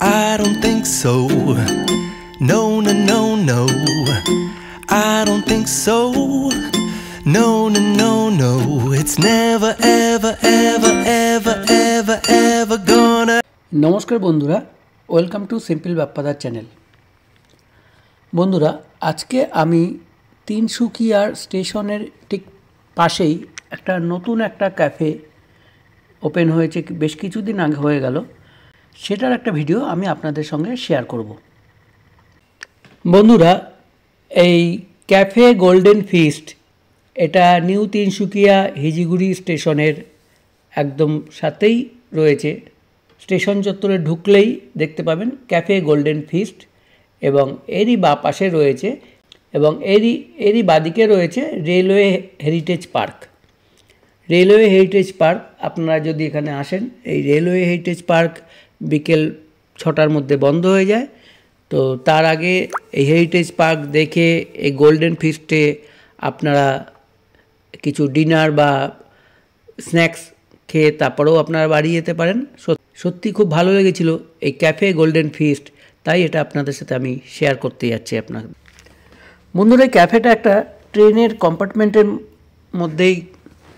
I don't think so. No, no, no, no. I don't think so. No, no, no, no. It's never, ever, ever, ever, ever, ever gonna. নমস্কার বন্ধুরা, welcome to simple বাপ্পাদার channel. বন্ধুরা, আজকে আমি তিনসুকিয়ার স্টেশনের ঠিক পাশেই নতুন একটা ক্যাফে ওপেন হয়েছে, বেশ কিছুদিন আগে হয়ে গেল। সেটার একটা ভিডিও আমি আপনাদের সঙ্গে শেয়ার করব। বন্ধুরা, এই ক্যাফে গোল্ডেন ফিস্ট এটা নিউ তিনসুকিয়া হিজিগুড়ি স্টেশনের একদম সাথেই রয়েছে। স্টেশন চত্বরে ঢুকলেই দেখতে পাবেন ক্যাফে গোল্ডেন ফিস্ট, এবং এরই বাঁ পাশে রয়েছে এবং এরই বাদিকে রয়েছে railway heritage park. Railway heritage park আপনারা যদি এখানে আসেন, এই রেলওয়ে হেরিটেজ পার্ক বিকেল 6টার মধ্যে বন্ধ হয়ে যায়। তো তার আগে এই হেরিটেজ পার্ক দেখে এই গোল্ডেন ফিস্টে আপনারা কিছু ডিনার বা স্ন্যাক্স খেয়ে তারপরেও আপনারা বাড়ি যেতে পারেন। সত্যি খুব ভালো লেগেছিল এই ক্যাফে গোল্ডেন ফিস্ট, তাই এটা আপনাদের সাথে আমি শেয়ার করতে যাচ্ছি আপনাদের। বন্ধুরা, এই ক্যাফেটা একটা ট্রেনের কম্পার্টমেন্টের মধ্যেই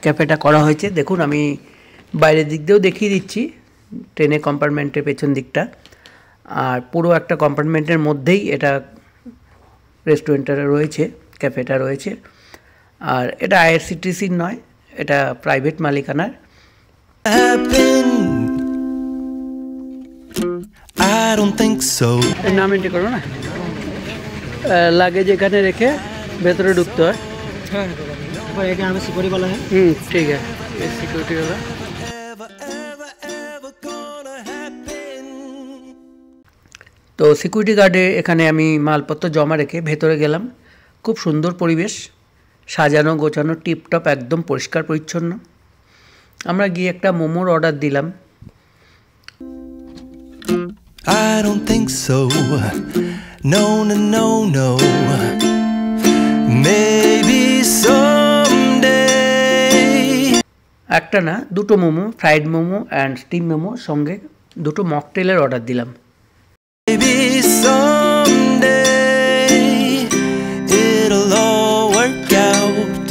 ক্যাফেটা করা হয়েছে। দেখুন, আমি বাইরের দিক দিয়েও দেখিয়ে দিচ্ছি ট্রেনের কম্পার্টমেন্টের পেছন দিকটা, আর পুরো একটা কম্পার্টমেন্টের মধ্যেই এটা রেস্টুরেন্টটা রয়েছে, ক্যাফেটা রয়েছে। আর এটা আইআরসিটিসির নয়, এটা প্রাইভেট মালিকানার। I don't think so. নাম এন্ট্রি করো না, লাগেজ এখানে রেখে ভেতরে ঢুকতে হয়। ঠিক আছে, সিকিউরিটি वाला। তো সিকিউরিটি গার্ডে এখানে আমি মালপত্র জমা রেখে ভেতরে গেলাম। খুব সুন্দর পরিবেশ, সাজানো গোছানো, টিপটপ, একদম পরিষ্কার পরিচ্ছন্ন। আমরা গিয়ে একটা মোমোর অর্ডার দিলাম। I don't think so. No, no, no, no. Maybe someday. একটা না, দুটো momo, fried momo and steam momo, সঙ্গে দুটো মকটেলের অর্ডার দিলাম। Maybe someday it'll all work out.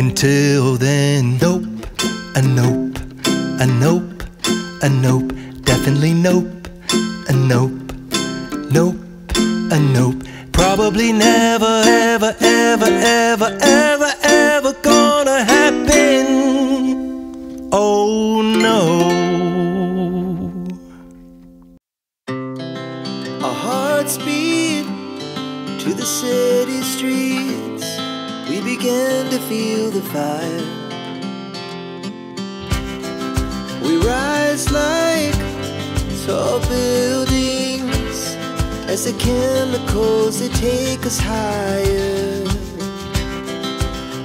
Until then, nope, a nope, a nope, a nope, definitely nope, a nope, nope, a nope. Probably never, ever, ever, ever, ever, ever gonna happen. Oh no. Our hearts beat to the city streets. We began to feel the fire. We rise like tall buildings as the chemicals, they take us higher.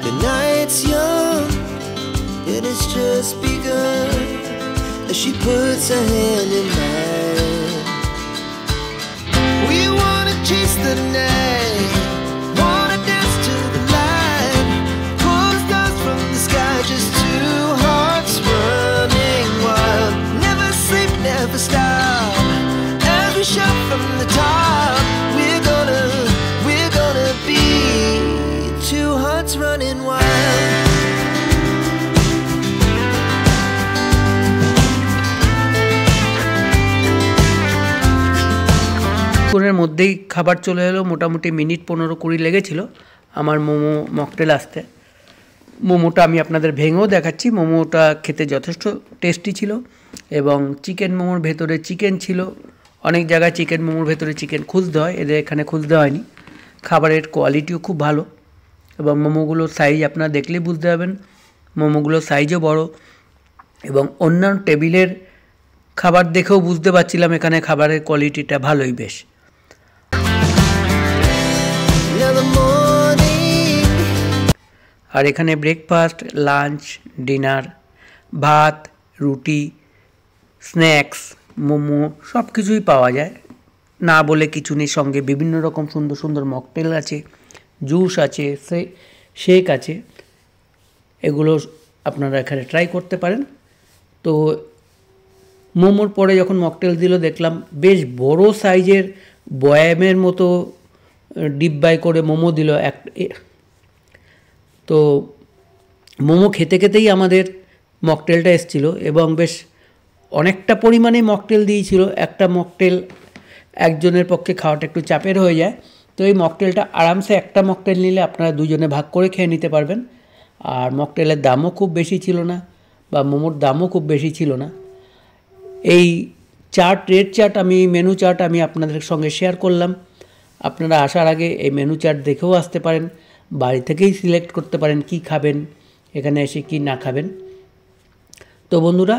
The night's young and it's just begun as she puts her hand in mine. We wanna chase the night, wanna dance to the light, pull the stars from the sky, just two hearts running wild. Never sleep, never stop, as we shout from the top. We're gonna be two hearts running wild. পুরের মধ্যেই খাবার চলে এলো, মোটামুটি minute 15-20 লেগেছিল আমার momo mocktail আসতে। মোমোটা আমি আপনাদের ভেঙেও দেখাচ্ছি। মোমোটা খেতে যথেষ্ট টেস্টি ছিল, এবং চিকেন মোমোর ভেতরে চিকেন ছিল। অনেক জায়গায় চিকেন মোমোর ভেতরে চিকেন খুঁজতে হয়, এদের এখানে খুঁজতে হয়নি। খাবারের কোয়ালিটিও খুব ভালো, এবং মোমোগুলোর সাইজ আপনারা দেখলেই বুঝতে পারবেন, মোমোগুলোর সাইজও বড়। এবং অন্যান্য টেবিলের খাবার দেখেও বুঝতে পারছিলাম এখানে খাবারের কোয়ালিটিটা ভালোই বেশ। আর এখানে ব্রেকফাস্ট, লাঞ্চ, ডিনার, ভাত, রুটি, স্ন্যাক্স, মোমো সব কিছুই পাওয়া যায়, না বলে কিছু নেই। সঙ্গে বিভিন্ন রকম সুন্দর সুন্দর মকটেল আছে, জুস আছে, শেক আছে। এগুলো আপনারা এখানে ট্রাই করতে পারেন। তো মোমোর পরে যখন মকটেল দিল দেখলাম বেশ বড় সাইজের বয়ামের মতো ডিব্বায় করে মোমো দিল। তো মোমো খেতে খেতেই আমাদের মকটেলটা এসেছিলো এবং বেশ অনেকটা পরিমাণে মকটেল দিয়েছিল। একটা মকটেল একজনের পক্ষে খাওয়াটা একটু চাপের হয়ে যায়। তো এই মকটেলটা আরামসে একটা মকটেল নিলে আপনারা দুজনে ভাগ করে খেয়ে নিতে পারবেন। আর মকটেলের দামও খুব বেশি ছিল না, বা মোমোর দামও খুব বেশি ছিল না। এই রেড চার্ট মেনু চার্ট আমি আপনাদের সঙ্গে শেয়ার করলাম। আপনারা আসার আগে এই মেনু চার্ট দেখেও আসতে পারেন, বাড়ি থেকেই সিলেক্ট করতে পারেন কি খাবেন, এখানে এসে কি না খাবেন। তো বন্ধুরা,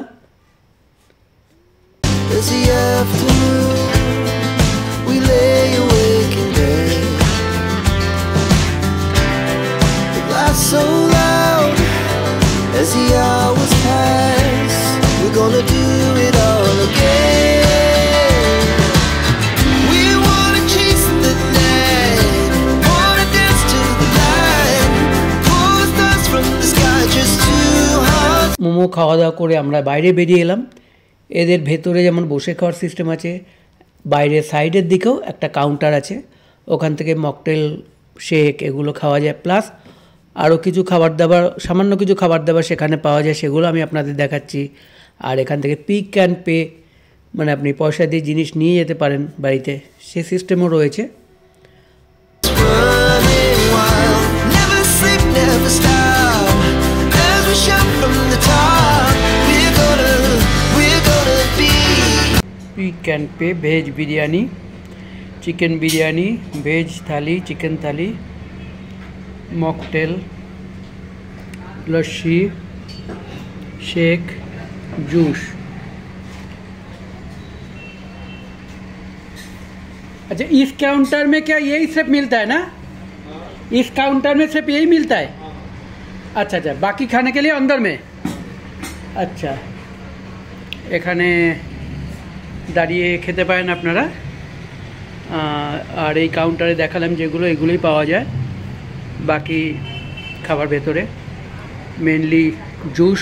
so loud as the hours pass, we're gonna do it all again. We wanna chase the night, wanna dance to the light, pull the stars from the sky, just two hearts. Momo খাওয়া দাওয়া করে আমরা বাইরে বেরিয়ে এলাম। এদের ভেতরে যেমন বসে খাওয়ার সিস্টেম আছে, বাইরে সাইডের দিকেও একটা কাউন্টার আছে, ওখান থেকে মকটেল, শেক এগুলো খাওয়া যায়। প্লাস আরও কিছু খাবার দাবার, সামান্য কিছু খাবার দাবার সেখানে পাওয়া যায়, সেগুলো আমি আপনাদের দেখাচ্ছি। আর এখান থেকে পিক অ্যান্ড পে, মানে আপনি পয়সা দিয়ে জিনিস নিয়ে যেতে পারেন বাড়িতে, সে সিস্টেমও রয়েছে। Pick and pay, veg biryani, chicken biryani, veg thali, chicken thali, mocktail, lassi, shake, juice. अच्छा, इस काउंटर में क्या यही सिर्फ मिलता है ना? इस काउंटर में सिर्फ यही मिलता है? अच्छा अच्छा, बाकी खाने के लिए अंदर में। अच्छा, এখানে দাঁড়িয়ে খেতে পারেন আপনারা। আর এই কাউন্টারে দেখালাম যেগুলো, এগুলোই পাওয়া যায়। বাকি খাবার ভেতরে mainly juice,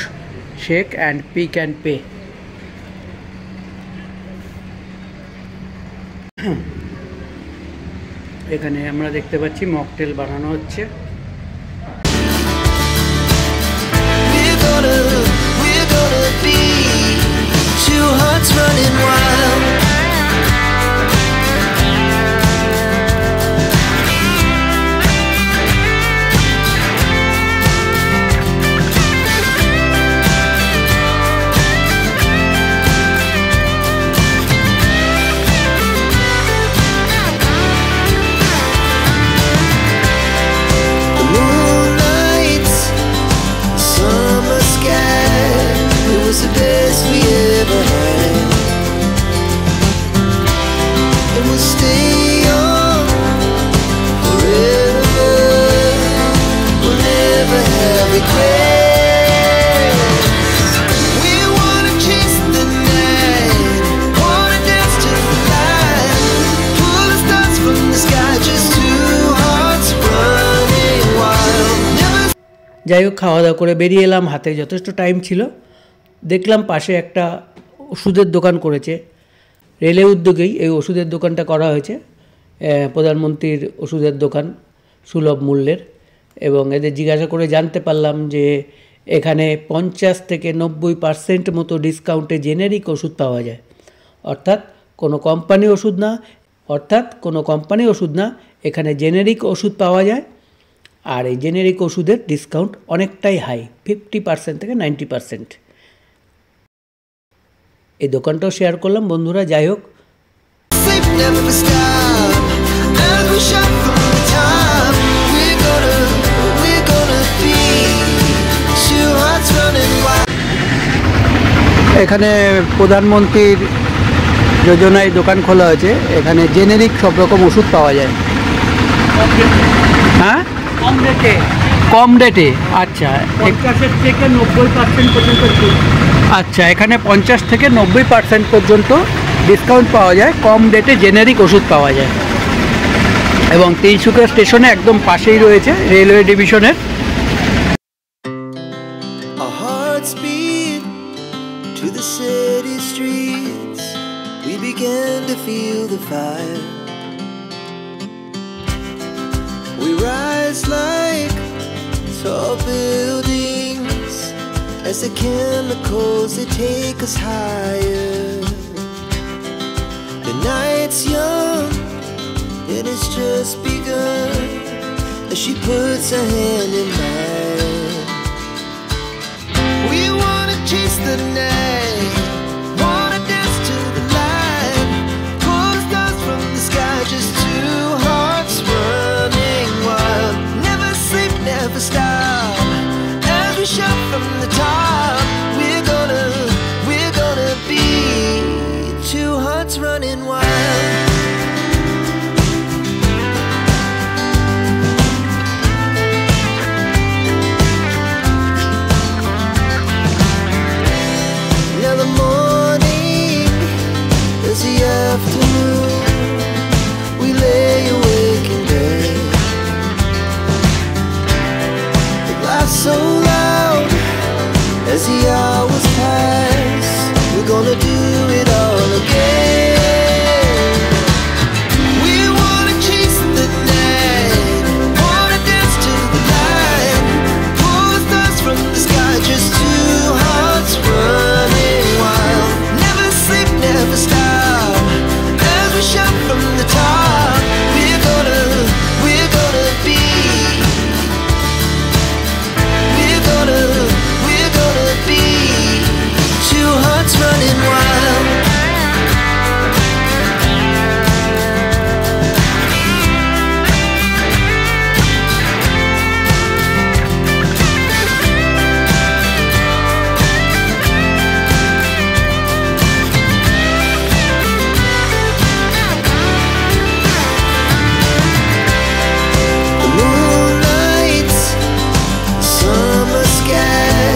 shake and pick and pay. এখানে আমরা দেখতে পাচ্ছি মকটেল বানানো হচ্ছে। যাই হোক, খাওয়া দাওয়া করে বেরিয়ে এলাম, হাতে যথেষ্ট টাইম ছিল। দেখলাম পাশে একটা ওষুধের দোকান করেছে, রেলের উদ্যোগেই এই ওষুধের দোকানটা করা হয়েছে। প্রধানমন্ত্রীর ওষুধের দোকান, সুলভ মূল্যের। এবং এদের জিজ্ঞাসা করে জানতে পারলাম যে এখানে 50 থেকে 90% মতো ডিসকাউন্টে জেনেরিক ওষুধ পাওয়া যায়। অর্থাৎ কোনো কোম্পানি ওষুধ না, এখানে জেনেরিক ওষুধ পাওয়া যায়। আর এই জেনেরিক ওষুধের ডিসকাউন্ট অনেকটাই হাই, 50% থেকে 90%। এই দোকানটাও শেয়ার করলাম বন্ধুরা। যাই হোক, এখানে প্রধানমন্ত্রীর যোজনায় দোকান খোলা হয়েছে। এখানে জেনেরিক সব রকম ওষুধ পাওয়া যায়। হ্যাঁ, কম রেটে। আচ্ছা, 50 থেকে 90% পর্যন্ত। আচ্ছা, এখানে 50 থেকে 90% পর্যন্ত ডিসকাউন্ট পাওয়া যায়, কম রেটে জেনেরিক ওষুধ পাওয়া যায়। এবং তিনসুকিয়া স্টেশনে একদম পাশেই রয়েছে, রেলওয়ে ডিভিশনের। To the city street to feel the fire. We rise like tall buildings as the chemicals, they take us higher. The night's young, and it's just begun, as she puts her hand in mine. We wanna chase the night, wanna dance to the light, pull the stars from the sky, just two hearts running wild. Never sleep, never stop, as we shout from the top. We're gonna be two hearts running wild. Now the morning is the afternoon, we lay awake in bed. The laughs so loud as the hours pass, we're gonna do it all again. We wanna chase the night, wanna dance to the light, pull the stars from the sky, just two hearts running wild. Never sleep, never stop, as we shout from the top. We're gonna be, we're gonna be two hearts running wild. The moonlight, summer sky,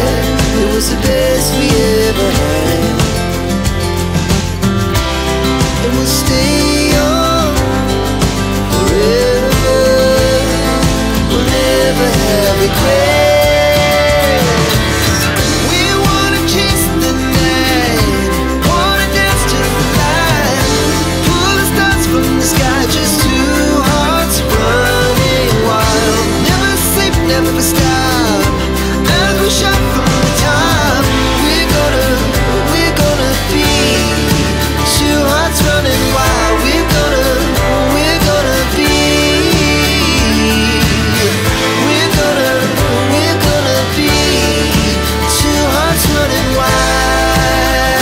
it was the best we ever had. And we'll stay young forever, we'll never have regrets. We wanna chase the night, wanna dance to the light, pull the stars from the sky, just two hearts running wild. Never sleep, never stop, as we shout from the top. We're gonna be two hearts running wild. We're gonna be, we're gonna be two hearts running wild.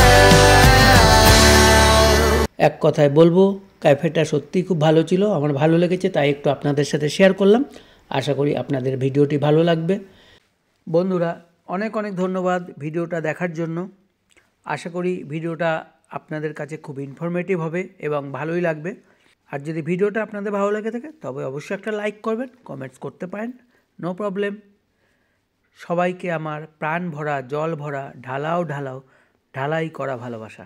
এক কথায় বলবো, ক্যাফেটা সত্যিই খুব ভালো ছিল, আমার ভালো লেগেছে, তাই একটু আপনাদের সাথে শেয়ার করলাম। আশা করি আপনাদের ভিডিওটি ভালো লাগবে। বন্ধুরা, অনেক অনেক ধন্যবাদ ভিডিওটা দেখার জন্য। আশা করি ভিডিওটা আপনাদের কাছে খুব ইনফরমেটিভ হবে এবং ভালোই লাগবে। আর যদি ভিডিওটা আপনাদের ভালো লেগে থাকে তবে অবশ্যই একটা লাইক করবেন, কমেন্টস করতে পারেন, নো প্রবলেম। সবাইকে আমার প্রাণ ভরা, জল ভরা, ঢালাও ঢালাই করা ভালোবাসা।